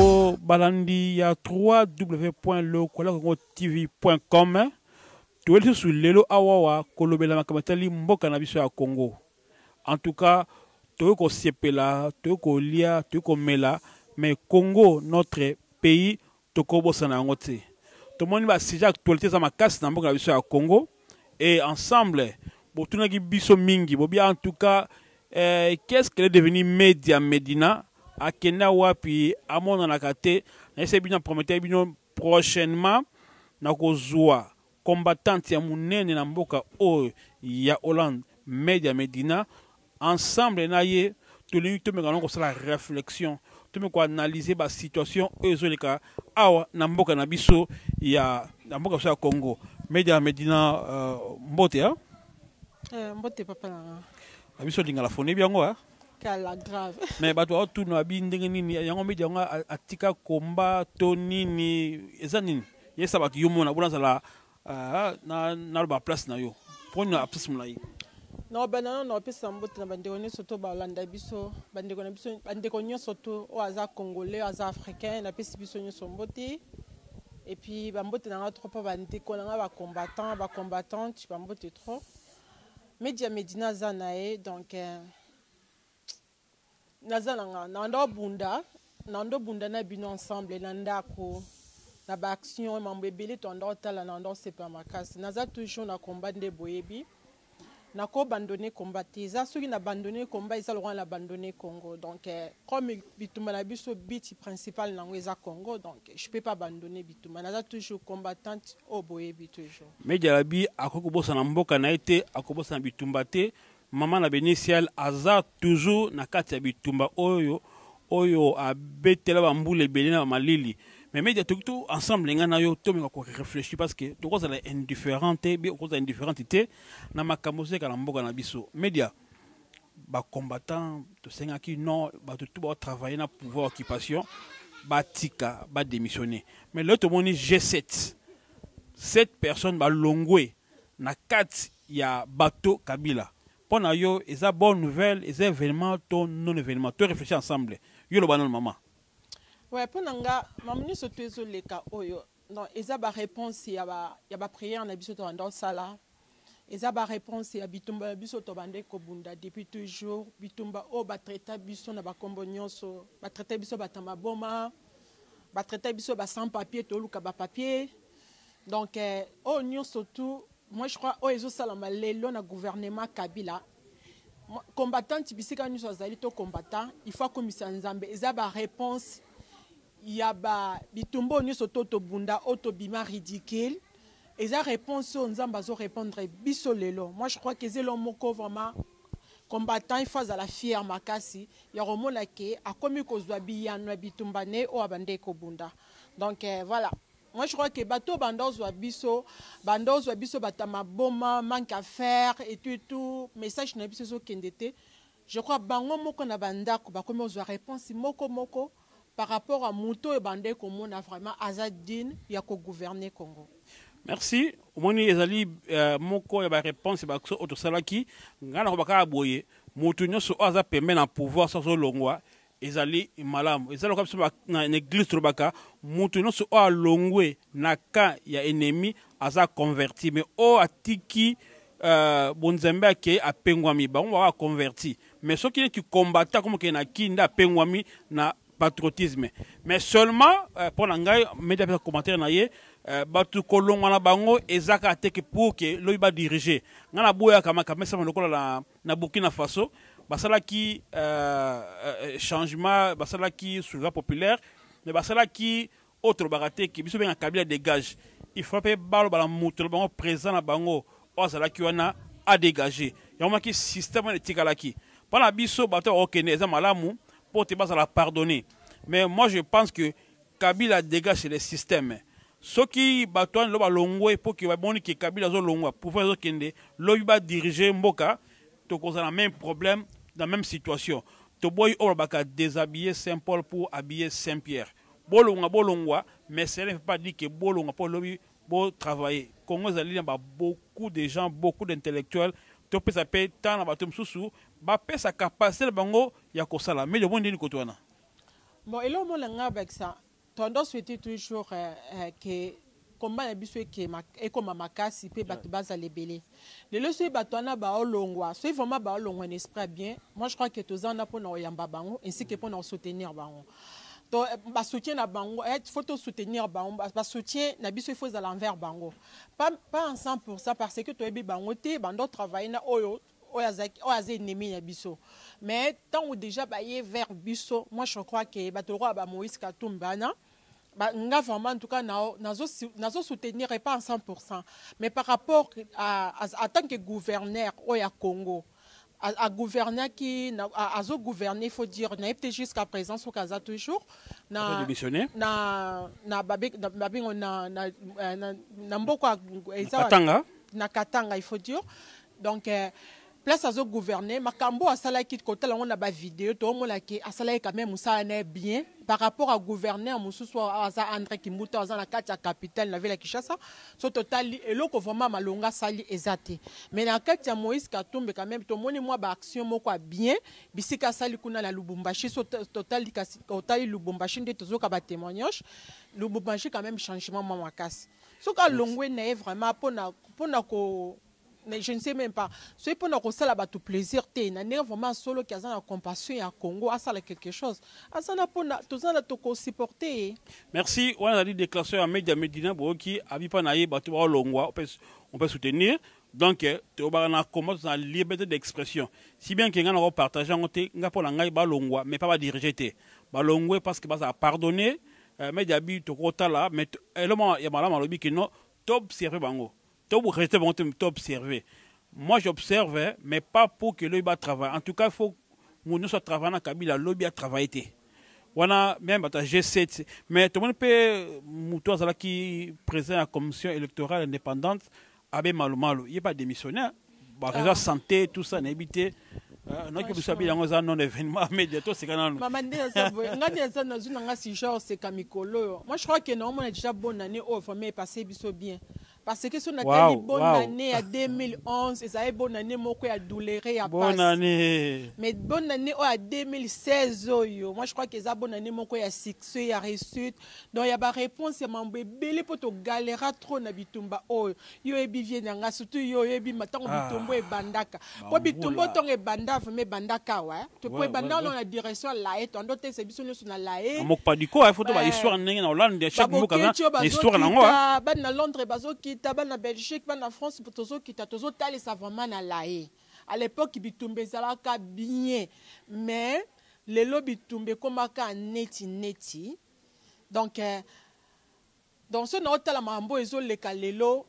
to balandi ya www.lecolacongotv.com to sur lelo awawa kolobela makamatali mboka na biso ya Congo. En tout cas, to ko sepela, to ko lia, to ko mela, mais Congo notre pays to ko bosana ngote. To moni ba sija actualité za makasi na mboka na biso ya Congo et ensemble botuna ki biso mingi bobi en tout cas qu'est-ce qu'elle est devenu média Medina à Kenya wapi amona nakate na ese bino promettre bino prochainement na kozwa combattante ya munene na mboka o ya Hollande média Medina ensemble na ye tolingi to mekana ko sala réflexion to me ko analyser ba situation ezoleka awa na mboka na biso ya na mboka ya Congo média Medina mbote ha mbote papa na abiso dinga la fone biango ha kala grave mais bato wa tu no abi ndenge nini yango media nga atika komba to nini eza nini yesa bato yomona bona sala na ba place na yo poni na place mulai no banana no pesa mbote na bandeko nyonso to balanda biso bandeko na biso bandeko nyonso to o aza congolais aza africain na pesa biso nyonso mbote et puis ba mbote na trop pa bandeko na ba combattants ba combattantes ba mbote trop média Medina zanae donc nazalanga nando bunda na bino ensemble na ndako na ba action mambo ebele to ndo tala na ndo sepa makasi naza toujours na combat de boyebi na ko abandonner combattre za soki na abandonner combat isa le roi na abandonner Congo donc comme bitumba na biso biti principal na ngweza Congo donc je peux pas abandonner bitumba naza toujours combattante au boyebi toujours média labi akokobosa na mboka na été akobosa na bitumba te maman na Beniciel aza toujours na kati ya bitumba oyo abetela ba mbule ebele na malili mais média tout ensemble nga na yo to me ko réfléchir parce que to koza la indifférente bi koza indifférente na makambo se kala mboka na biso média ba combattant to senga ki non ba tout ba travailler na pouvoir occupation ba tika ba démissionner mais l'autre moni G7 cette personne ba longwe na kati ya bateau Kabila pona yo eza bonne nouvelle eza événement to non événement to réfléchir ensemble yo lo banon maman. Ouais, pour nanga, mamni surtout les cas oyo. Non, eza ba réponse ya ba prière na biso to ando sala. Eza ba réponse ya bitumba biso to bande ko bunda depuis toujours bitumba o ba traiter biso na ba kombo nyonso, ba traiter biso batama boma, ba traiter biso ba sans papier to luka ba papier. Donc o nyonso tout, moi je crois o ezo sala malelo na gouvernement Kabila. Combattant tibisika nyonso azali to combattant, il faut komisa nzambe eza ba réponse yaba bitumbo nyonso to bunda auto bima ridicule et ça réponse on nzamba zo répondre biso lelo moi je crois que c'est l'homme moko vraiment combattant il faut à la fière makasi ya romona ke akomi kozwa biyano bitumba ne o abande ko bunda donc voilà moi je crois que bateau bandozwa biso batama boma manque à faire et tout message na biso zo kendete je crois bango moko na bandako bakomi ozwa réponse moko par rapport à Mouto et Bandé comme on a vraiment Azadine il y a qu'au gouverner Congo. Merci. Au moins ezali moko ya ba réponse ba so otosalaki ngana ko baka boye Mouto nyoso aza permet na pouvoir so longwa ezali malamu ezali ko biso na église trobaka Mouto nyoso a longwe na ka ya ennemi aza converti mais o atiki bonzembe ake apengwami ba on va converti mais ce qui est combattant comme que na kinda apengwami na patriotisme mais seulement pour l'angai média commentaire na ye batu kolonga na bango ezaka teke pour que loiba diriger ngana boya kama kamesa lokola na Burkina Faso basala ki changement basala ki souverain populaire mais basala ki autre barate ki biso benga Kabila dégage il faut pas balo bala muto bango présent na bango osala ki wana a dégager yama ki système de tikalaki pana biso bato okene za malamu pour te la pardonner. Mais moi je pense que Kabila dégage le système. Ce qui batouan lo balongwe pour que boni que Kabila zo longwa pour faire kende lo ba diriger mboka to cause la même problème dans la même situation. To boy o baka déshabiller Saint-Paul pour habiller Saint-Pierre. Bolongwa mais ça ne veut pas dire que bolongwa pour lobby bo travailler. Congo zali na beaucoup de gens, beaucoup d'intellectuels to peut ça peut tant na batum susu ba pe sa capacité bango ya kosala mais le bon ndini kotwana Bon, et là, on a avec ça. Tendance souhaiter toujours que combat na biso et comme makasi pe bato baza lebele. Le leso bato na ba olongwa. So vraiment ba olongwa en esprit bien. Moi je crois que tous en a pour na yamba bango ainsi que pour na soutenir bango. Donc ba soutien na bango, il faut soutenir bango, ba soutien na biso il faut à l'envers bango. Pas en 100% parce que to ebi bango te bando travailler na oyo oyaze ennemi ya biso. Mais tant ou déjà bailler vers biso, moi je crois que bato roi ba Moïse Katumbi na nga vraiment en tout cas nazo soutenir pas en 100%, mais par rapport à tant que gouverneur au Congo à gouverner qui à gouverner il faut dire n'a peut jusqu'à présent au Casa toujours na Katanga il faut dire donc place à gouverner makambo asala ki côté là on a ba vidéo to mo la ki asala quand même ça n'est bien par rapport à gouverner musu soit aza André Kimbuta aza na kati ya capitale na ville ya Kinshasa so total eloko vraiment malonga sali ezate mais na kati ya Moïse Katumbi quand même to moni moi ba action moko bien bisika sali kuna na Lubumbashi so total Lubumbashi nde tozoka ba témoignage Lubumbashi quand même changement makasi so ka longwe na vraiment pona ko mais je ne sais même pas. C'est pour nous ça là tout plaisir té na vraiment solo qui a la compassion à Congo à ça quelque chose. À ça na pour tout ça na to supporter. Merci. On a dit déclaration à média Medina qui abipa na bato ba longwa on peut soutenir. Donc to ba na comment na liberté d'expression. Si bien que ngana ko partager ngote nga pour ngai ba longwa mais pas ba diriger té. Ba longwa parce que ba ça pardonner média bi to kota là mais élément ya malama lobi que non top serve bango. Observer. Moi j'observe, mais pas pour que l'œil travaille. En tout cas, il faut que nous soyons travaillant à Kabila, l'œil a travaillé. On a même G7, mais tout le monde peut mouton qui présent à la commission électorale indépendante, avec Malou. Il n'y a pas de démissionnaire. Raison santé, tout ça, n'habité. Non, que vous savez, il y a un non-événement, mais bientôt c'est quand même. Maman, moi je crois que normalement, on a déjà bonne année, oh, il faut passer bien. Parce que si on a une bonne année à 2011, et ça a une bonne année, moi, à doulérer à bonne année. Mais bonne année à 2016, moi je crois que ça bonne année, moi, à succès, à réussite. Donc il y a une réponse, mon bébé, pour te galérer trop na bitumba. Oh, yo ebi vient surtout yo ebi matango bitumbo et bandaka. Pour bitumbo, ton et bandaf, mais bandaka, ouais. Tu peux bandar dans la direction là, et ton d'autres, c'est bien sur la laïe. Mok pas du coup, il faut que l'histoire en Hollande, chaque mot comme ça, l'histoire en Angleterre. Ban Londres, bazoki Ban na Belgique, ban na France, pour tozo kita tozo tali ça vraiment na laé. À l'époque bitumbe zalaka bien, mais les lobby bitumbe komaka neti. Donc dans ce note la mambo ezo le kalelo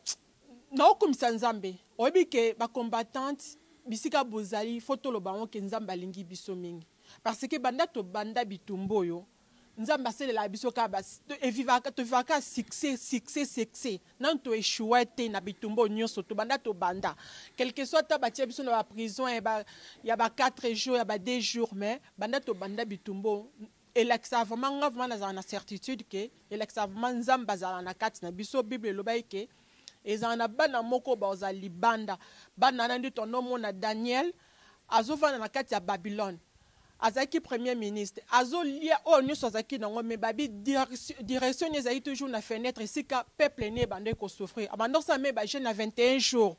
na okum sanzambe. Obi ke ba combattante bisika bozali photo lo bango ke nzamba lingi biso mingi. Parce que banda to banda bitumbo yo nzamba sele la biso ka bas to vivaka succès nan to échoué te na bitumbo nyonso to banda quelque soit ta batia biso na prison y a 4 jours y a 2 jours mais banda to banda bitumbo et l'exavement na certitude que et l'exavement nzamba za na kati na biso bible lo baike ezana bana moko baza libanda bana nandi to nomo na Daniel azova na kati ya Babylone Azaki premier ministre, Azolia o nyonso azaki nango mais babi direction ezali toujours na fenêtre ici ka peuple né bande ko souffrir. Abandon ça mais ba jeune na 21 jours.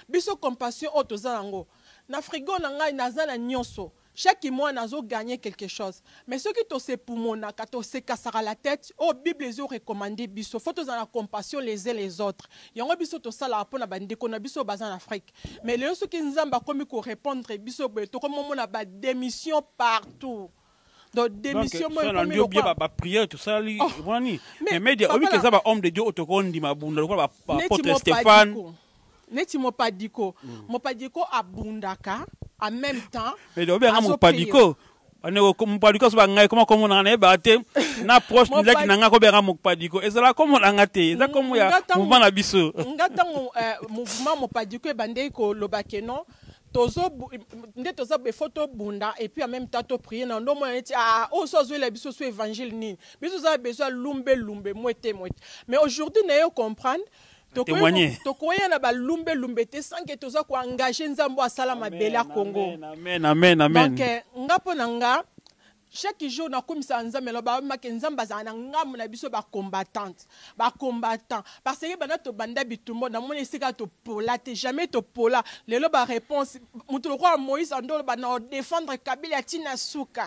Biso compassion o toza nango. Na frigo na ngai naza na nyonso. Chaque mois nazo gagner quelque chose. Mais ceux qui to se poumona ka to se kasara la tête, oh Bible les ont recommandé biso faut to la compassion les uns les autres. Yango biso to sala pona bande ko na biso bazan Afrique. Mais les ceux qui nzamba komi ko répondre biso to comme on a ba démission partout. Donc démission moi komi ko ba prière tout ça li wani. Mais dia obi keza ba homme de Dieu otokondi mabunda ko ba apôtre Stéphane. Neti Mopadiko. Mopadiko abundaka en même temps. Mais le bien Mopadiko. On est comme Mopadiko so bangai comment on en baté na proche ndaki nanga ko bien Mopadiko. Ezala comme on ngate. Ezala comme ya mouvement na biso. Ngata mouvement Mopadiko e bande ko lobakeno. Tozo nde toza be photo bunda et puis en même temps to prier na ndo mo neti o so zo la biso so évangile ni. Biso za besoin lumbe moite. Mais aujourd'hui n'ayez comprendre témoigner. Tokoya na ba lumbe te sans que toza ko engager nzambo asala mabele à Congo. Amen. Donc ngapo nanga chaque jour na komisa nzambe lo ba make nzamba za na ngamu na biso ba combattant parce que bana to banda bitumbo na moni sika to pola te jamais to pola lelo ba réponse mutu lo kwa Moïse andolo ba na défendre Kabila tina suka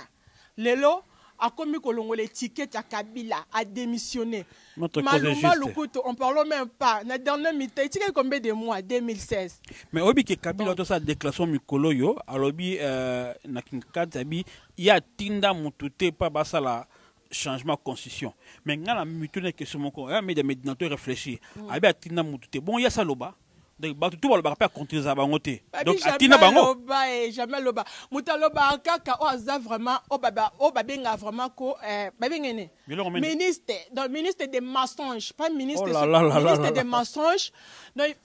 lelo a commis kolongola étiquette à Kabila a démissionné. Maluma Lukuto, on parle même pas. Na dernière minute, il y a combien de mois 2016. Mais obi que Kabila a sa déclaration mikolo yo, alobi na kinkata bi ya tinda mutute pa basala changement de constitution. Mais ngala mitune que ce mon ko, mais des médinateurs réfléchir. Abi tinda mutute. Bon ya saloba. Donc tout le monde va contre les abangotés. Donc atina bango. Jamais loba. Mutaloba kaka o aza vraiment o babenga vraiment ko babengene. Ministre, donc ministre des mensonges, pas ministre ministre des mensonges. Donc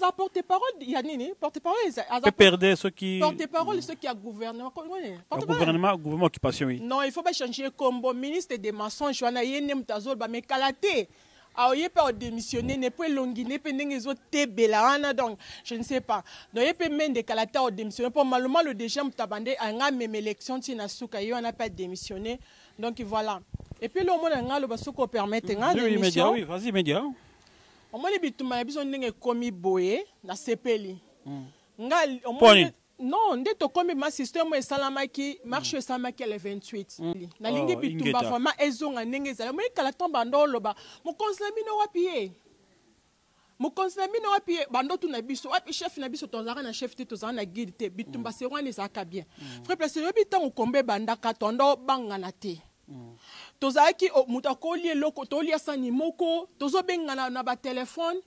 à porte-parole il y a nini porte-parole peut perdre ceux qui porte-parole ceux qui a gouvernement gouvernement occupation oui. Non, il faut pas changer comme ministre des mensonges wana yene mutazol ba mekalate. Alors, il peut démissionner, ne peut longuiner, peut n'engager tébéla, donc je ne sais pas. Donc, il peut même décalater au démissionner. Pour malheureusement, le deuxième tabandé a une même élection, il n'a pas démissionné. Donc voilà. Et puis, le monde a le basso qu'on permet oui, média, oui, vas-y, média. On m'a dit que tu as commis boé, na CPLI. Non, ndé to comme ma système salamaki marche salamaki le 28. Na lingi bitumba fama ezonga ndenge zala. Moi kala tomba ndolo ba. Mo konslami no wapié. Mo konslami no wapié bando tu na biso. Wapi chef na biso tozara na chef te tozara na guide te bitumba se wani zaka bien. Frère place yo bitango kombe banda ka tondo banga na te. Tozaki mutakoli loko tolia sani moko tozo benga na ba téléphone.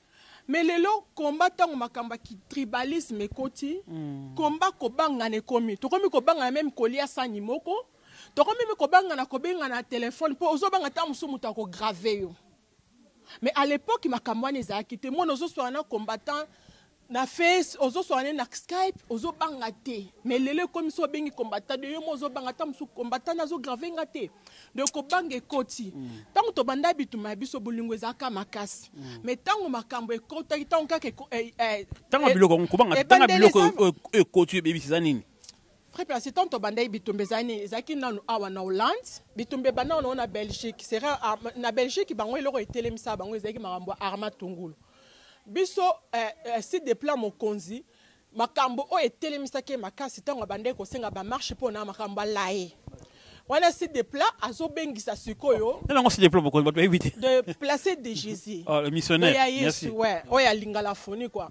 Mais les lots combattant makamba qui tribalisme et koti combat ko banga ne komi to komi ko banga même kolia sani moko to komi ko banga na ko benga na téléphone po ozo banga ta musu muta ko graver yo. Mais à l'époque makamba ne za kité moi ozo so na combattant na face ozo so na Skype ozo banga te mais lele comme so bengi combattant de yo ozo banga ta musu combattant na zo graver ngate de ko banga koti tango to banda bituma biso bolingo ezaka makasi mais tango makambo ekota tango kaka tango biloko ko banga tango biloko ekoti bebisa nini frère place tanto banda bitumbe zani ezaki nanu awa na Hollande bitumbe bana na Belgique sera na Belgique bango eloko etelemisa bango ezaki makambo Arma Tungulu biso site de plan mokonzi makambo o etelemisa ke makasi tango banda ko senga ba marche pona makambo lae. Wana site de plat azo bengisa sikoyo. Non, c'est des plats beaucoup de éviter. De placer des Jésus. Oh, le missionnaire. Merci. Ouais, oya lingala foni quoi.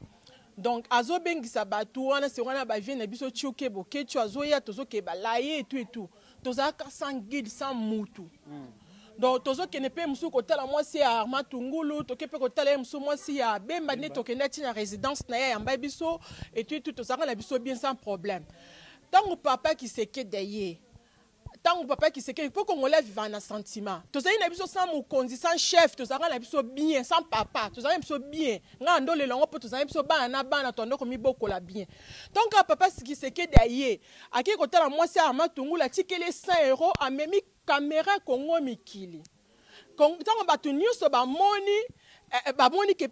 Donc azo bengisa batu wana se wana ba vient na biso tchoke boke tu azo ya tozo ke ba laye et tout. Toza ka sans guide sans mutu. Donc tozo ke ne pe musu ko tala moi si Arma Tungulu to ke pe ko tala musu moi si ya bemba ne to ke na tina résidence na ya mba biso et tout toza na biso bien sans problème. Tant papa qui se ke derrière tant papa qui sait qu'il faut qu'on lève vivant un sentiment. Tous les gens sans mon conduit, sans chef, tous les gens bien, sans papa, tous les gens bien. Ngando les langues pour tous les gens bana bana tondo comme beaucoup la bien. Tant que papa qui sait que derrière, à qui côté la moi c'est Arma Tungulu la ticket les 100 € à même caméra Congo mikili. Tant que batu news ba moni que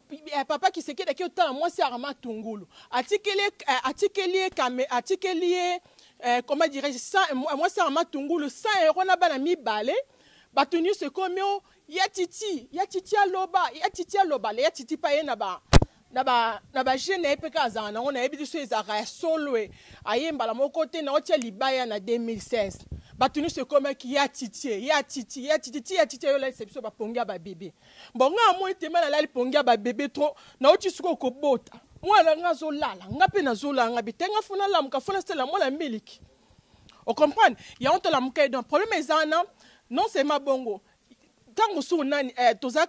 papa qui sait que derrière côté la moi c'est Arma Tungulu. Article comment dirais-je moi c'est Arma Tungulu 100 € na bana mi balé batuni ce comme ya titi aloba ya titi pa na ba jeune epeka za na on a ebi so ezara solo ayemba la moko te na otia libaya na 2016 batuni ce comme ki ya titi yo la exception ba pongia ba bébé bon nga mo te mala la pongia ba bébé trop na oti suko ko bota moi nga zo lala nga pe na zo lala nga bitenga funa la muka funa stela moi la miliki on comprend il y a honte la muka donc problème ezana non c'est ma bongo tango so nani toza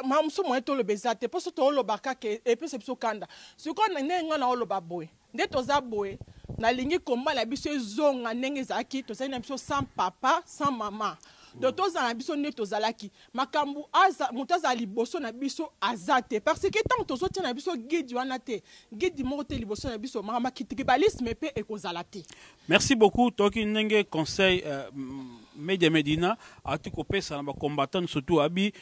mamso mo to le bezate poso to lo bakake et puis c'est so kanda siko na nga na lo baboy nde toza boy na lingi komba la biso zonga ndenge zaki toza na biso sans papa sans maman donc toza na biso ne tozalaki makambu aza mutaza liboso na biso azate parce que tant tozo tia na biso guide wana te guide mo te liboso na biso mama kitribalisme pe ekozalate. Merci beaucoup toki ndenge conseil Media Medina a tout coupé ça na combattant surtout abi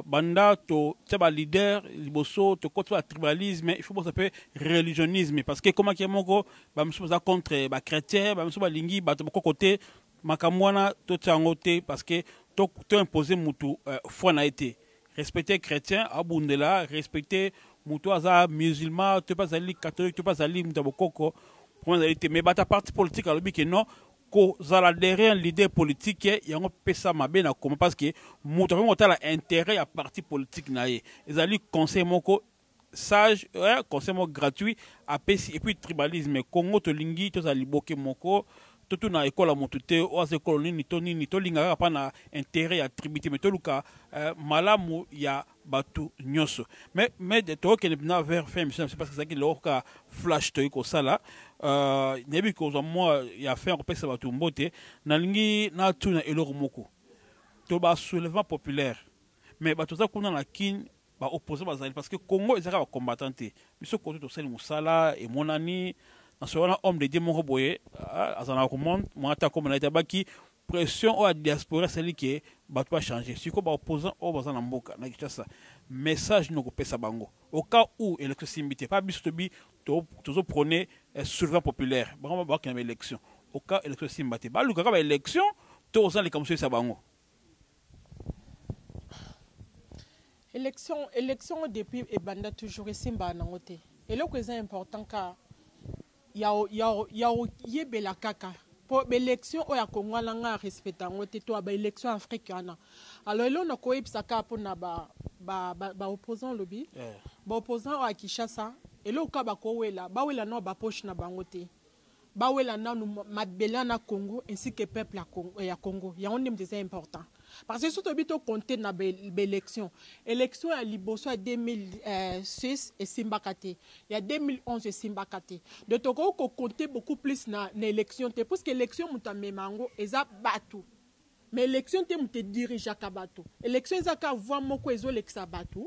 banda to taba leader liboso to contre le tribalisme il faut pas s'appeler religionisme parce que comment qui moko ba msuza contre ba chrétien ba msuza lingi ba to côté makamwana to tsangote parce que to imposer mutu foi na été respecter chrétien abundela respecter mutu aza musulman to pas ali catholique to pas ali mtabokoko pour mais bata parti politique alobi que non ko zala derrière l'idée politique yango pesa mabe na comment parce que mutu ko tala intérêt à parti politique na ye ezali conseil moko sage conseil moko gratuit apesi et puis tribalisme Congo to lingi to zali boke moko tout na école motu te o se école nini to linga pa na intérêt ya tribité mais to luka malamu ya batu nyoso mais de to que na vers fin c'est parce que ça qui loka flash to ko sala nebi ko moi ya faire ko pesa batu mbote na lingi na tuna eloko moko to ba soulèvement populaire mais batu za kuna na kin ba opposé bazali parce que Congo ezaka ba combattant te biso ko to sel musala et monani na homme de Dieu moko boye azana ko monta comme na tabaki pression au diaspora c'est que ba pas changer siko ba opposant au bazana mboka na kitasa message no ko pesa bango au cas où élection simbité pas biso bi to prôner soulèvement populaire ba ba kana élection au cas élection simbité ba luka ba élection to ozana comme ça bango élection depuis et banda toujours simba na ngote et là que c'est important car ya bela kaka pour l'élection au ya Congo langa respecter ngote to ba élection africaine alors là on a ko ipsa ka pour na ba opposant lobby ba opposant à Kinshasa et là ka ba ko wela ba wela no ba poche na bangote ba wela na mabela na Congo ainsi que peuple ya Congo ya on est important parce que surtout bito compter na l'élection élection à liboso à 2006 et Simbakate il y a 2011 et Simbakate de toko ko compter beaucoup plus na élection te parce que élection mutamemango eza batu mais élection te mute dirige ka batu élection eza ka voir moko ezo lexa batu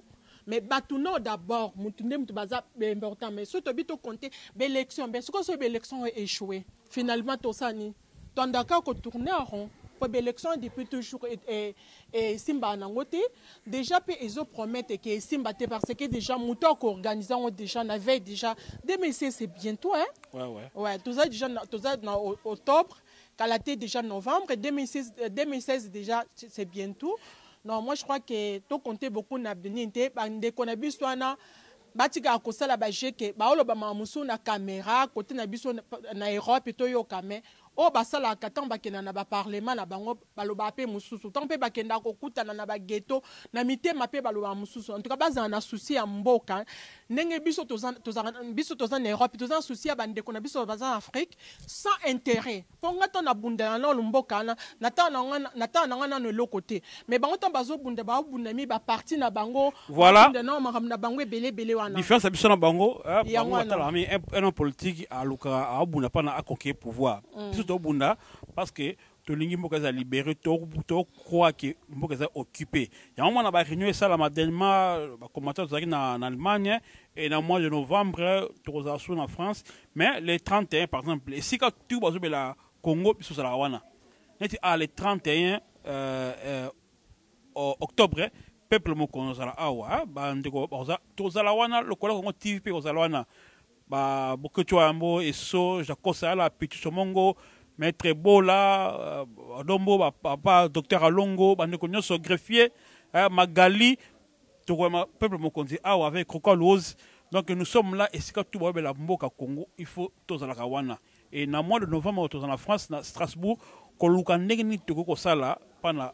mais batu non d'abord mutunde mutu baza important mais surtout bito compter l'élection mais ce que ce élection échoué finalement to sani tandaka ko tourner en rond pour l'élection depuis toujours et Simba Nangote déjà ils ont promis que Simba parce que déjà mouton organisant déjà n'avait déjà 2016 c'est bientôt hein ouais tout ça déjà en octobre calaté déjà novembre 2016 déjà c'est bientôt non moi je crois que tout compter beaucoup na benité bande konabi soana batika kosala ba jeke ba olo ba mamusu na caméra côté na biso na Europe to yo kamé o basala katan bakena na ba parlement na bango baloba pe mususu tant pe bakenda ko kutana na ba ghetto na mitema pe baloba mususu en tout cas baza na souci ya mboka ndenge biso tozan na Europe tozan souci ya bande ko na biso baza en Afrique sans intérêt po ngata na bunda na mboka na nata na no lo côté mais bango tan bazo bunda ba bunda mi ba parti na bango voilà na na bango belé wana différence biso na bango bango tala mi un politique a luka a bunda pa na conquérir pouvoir to bunda parce que to lingi mboka za libéré to croit que mboka za occupé ya on a ba réunion ça la madellement ba commentateur en Allemagne et dans le mois de novembre to za en France mais les 31 par exemple et si quand tu vas sur la Congo biso la wana neti les 31 octobre peuple moko za awa ba ndeko ba to za la wana le kola Congo TV pe za la wana ba boketu ambo eso jakosa la pitu somongo maître Bola Dombo papa docteur Alongo bandeko nyoso greffier Magali to peuple mokonzi awa avec Crocalose donc nous sommes là et c'est quand tout la mboka Congo il faut tous la kawana et na mois de novembre tous en France na Strasbourg koluka ndenge ni to ko sala pendant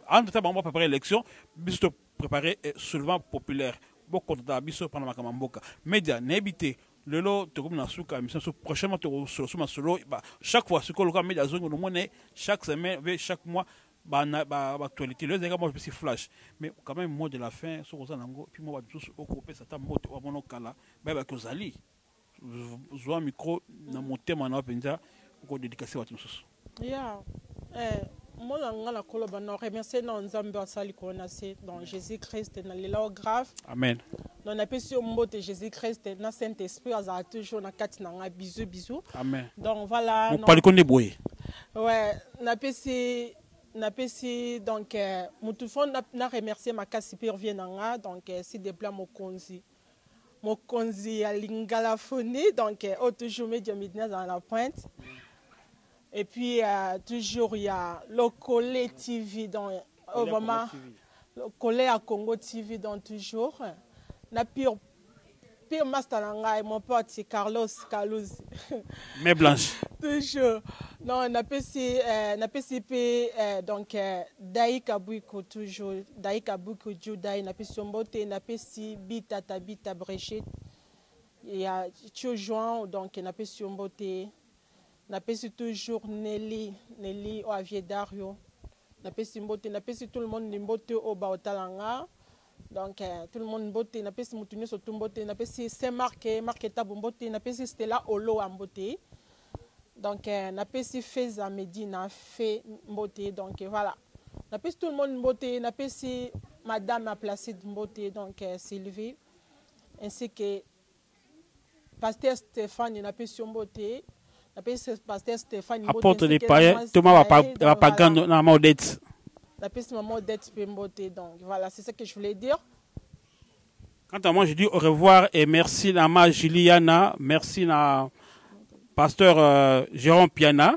entre temps on préparer l'élection biso préparer soulèvement populaire beaucoup de biso pendant makamboka média n'habité le lot de comme na suka mission prochainement sur solo chaque fois ce que le média zone nous monnaie chaque semaine chaque mois ba actualité le gars moi je suis flash mais quand même mot de la fin sur ça nango puis moi tous occuper ça ta moto wa monokala ba ko zali zo micro na motema na penza ko dédicacer watu nusu yeah moi la koloba no remercier non nzambe asali ko na se dans Jésus-Christ na lelo grave amen non na pesi mbote Jésus-Christ na Saint-Esprit aza toujours na kati na nga bisou amen donc voilà non pas le boye ouais na pesi donc mutufon na remercier ma kasi pire nanga donc si de plan mokonzi ya lingala phone donc toujours média midna dans la pointe Et puis, toujours, il y a le Collé TV, dans, au moment, le Collé à Congo TV, dans toujours. Na pire master, mon pote, c'est Carlos Calouz. Mais blanche. Toujours. Non, on a PCP, donc, Daï Kabouiko, toujours. Daï Kabouiko, Judaï, on a PCP, on a PCP, Bita Bréchette. Il y a Tchoujuan, donc, on a PCP. Napesi toujours Nelly au Avier Dario. Napesi mbote, napesi tout le monde mbote au Baotalanga. Donc tout le monde mbote, napesi mutuni sotu mbote, napesi Saint-Marc, Marqueta mbote, napesi Stella Olo mbote. Donc napesi Feza Medina fait mbote. Donc voilà. Napesi tout le monde mbote, napesi Madame Placide mbote, donc Sylvie, ainsi que Pasteur Stéphane napesi mbote. Apporte des paillettes, Thomas va pas gagner dans ma dette. Donc voilà, c'est ce que je voulais dire. Quant à moi, je dis au revoir et merci à ma Juliana, merci à pasteur Jérôme Piana.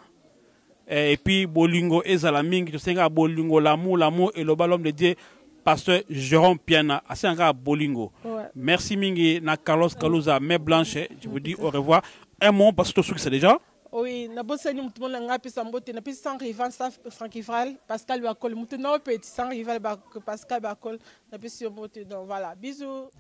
Et puis Bolingo et Zalaming, je sais que Bolingo, l'amour et le ballon de Dieu, pasteur Jérôme Piana, c'est un gars Bolingo. Ouais. Merci Mingi, na Carlos Calouza, mais blanche, je vous dis au revoir. Un mot parce que tout c'est déjà. Oui, na bossa ni mutu mona ngapi sambote na pisi sans rival sans rival Pascal Bakol mutu na petit sans rival Pascal Bakol na pisi mbote donc voilà bisous.